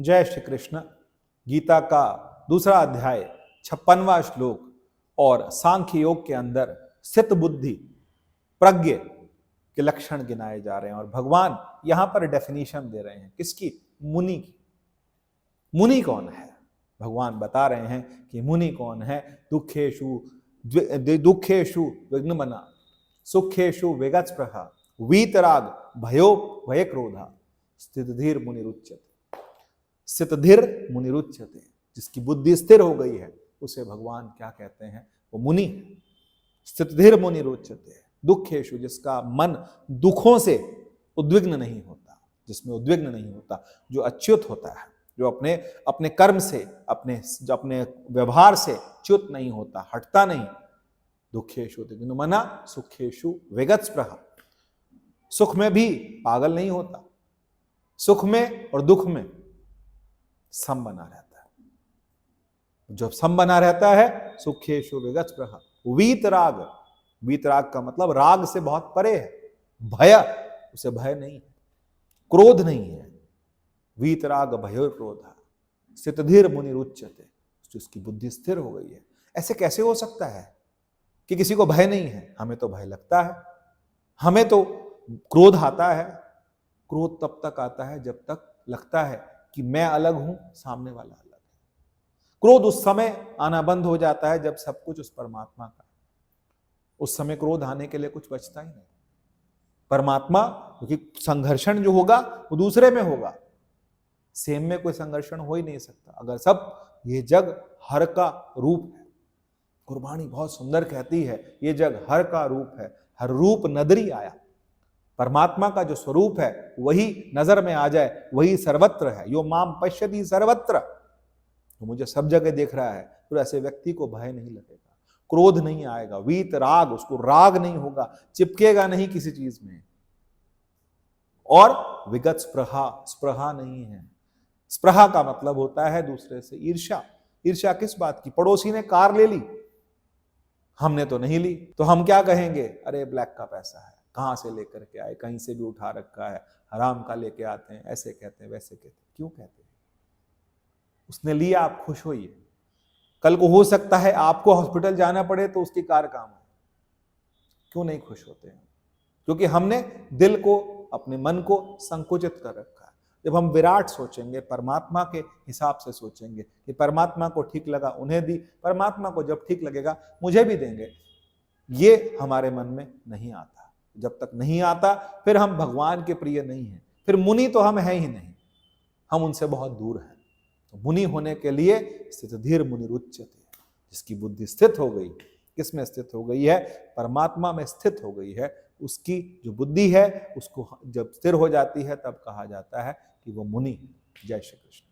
जय श्री कृष्ण। गीता का दूसरा अध्याय 56वां श्लोक और सांख्य योग के अंदर स्थित बुद्धि प्रज्ञ के लक्षण गिनाए जा रहे हैं और भगवान यहां पर डेफिनेशन दे रहे हैं किसकी? मुनि की। मुनि कौन है? भगवान बता रहे हैं कि मुनि कौन है। दुखेशु विघ्नमना, सुखेशु वेगस्पृहा, वीतराग भयो भय क्रोधा, स्थितधीर मुनिरुच्यते। स्थितधीर मुनिरुच्यते, जिसकी बुद्धि स्थिर हो गई है उसे भगवान क्या कहते हैं? वो मुनि। स्थितधीर मुनिरुच्यते। दुखेशु, जिसका मन दुखों से उद्विग्न नहीं होता, जिसमें उद्विग्न नहीं होता, जो अच्युत होता है, जो अपने अपने कर्म से, अपने व्यवहार से च्युत नहीं होता, हटता नहीं। दुखेशु विघ्नमना, सुखेशु वेगस्पृहा। सुख में भी पागल नहीं होता, सुख में और दुख में सम बना रहता है। जो सम बना रहता है, सुखेशु वेगस्पृहा। वीतराग, वीतराग का मतलब राग से बहुत परे है। भय, उसे भय नहीं है, क्रोध नहीं है। वीतराग भयो क्रोधा, स्थितधीर मुनिरुच्यते, जिसकी बुद्धि स्थिर हो गई है। ऐसे कैसे हो सकता है कि किसी को भय नहीं है? हमें तो भय लगता है, हमें तो क्रोध आता है। क्रोध तब तक आता है जब तक लगता है कि मैं अलग हूं, सामने वाला अलग है। क्रोध उस समय आना बंद हो जाता है जब सब कुछ उस परमात्मा का। उस समय क्रोध आने के लिए कुछ बचता ही नहीं। परमात्मा, क्योंकि संघर्षण जो होगा वो दूसरे में होगा, सेम में कोई संघर्षण हो ही नहीं सकता। अगर सब, ये जग हर का रूप है। गुरबाणी बहुत सुंदर कहती है, ये जग हर का रूप है, हर रूप नदरी आया। परमात्मा का जो स्वरूप है वही नजर में आ जाए, वही सर्वत्र है। यो माम पश्यति सर्वत्र, तो मुझे सब जगह देख रहा है, तो ऐसे व्यक्ति को भय नहीं लगेगा, क्रोध नहीं आएगा। वीत राग, उसको राग नहीं होगा, चिपकेगा नहीं किसी चीज में। और विगत स्पृहा, स्पृहा नहीं है। स्पृहा का मतलब होता है दूसरे से ईर्ष्या। ईर्ष्या किस बात की? पड़ोसी ने कार ले ली, हमने तो नहीं ली, तो हम क्या कहेंगे? अरे ब्लैक का पैसा है, कहां से लेकर के आए, कहीं से भी उठा रखा है, हराम का लेके आते हैं, ऐसे कहते हैं, वैसे कहते हैं। क्यों कहते हैं? उसने लिया, आप खुश होइए। कल को हो सकता है आपको हॉस्पिटल जाना पड़े तो उसकी कार काम है, क्यों नहीं खुश होते हैं? क्योंकि हमने दिल को, अपने मन को संकुचित कर रखा है। जब हम विराट सोचेंगे, परमात्मा के हिसाब से सोचेंगे कि परमात्मा को ठीक लगा उन्हें दी, परमात्मा को जब ठीक लगेगा मुझे भी देंगे, ये हमारे मन में नहीं आता। जब तक नहीं आता फिर हम भगवान के प्रिय नहीं हैं, फिर मुनि तो हम हैं ही नहीं, हम उनसे बहुत दूर हैं। तो मुनि होने के लिए स्थितधीर मुनिरुच्यते, जिसकी बुद्धि स्थित हो गई। किसमें स्थित हो गई है? परमात्मा में स्थित हो गई है। उसकी जो बुद्धि है उसको जब स्थिर हो जाती है तब कहा जाता है कि वो मुनि। जय श्री कृष्ण।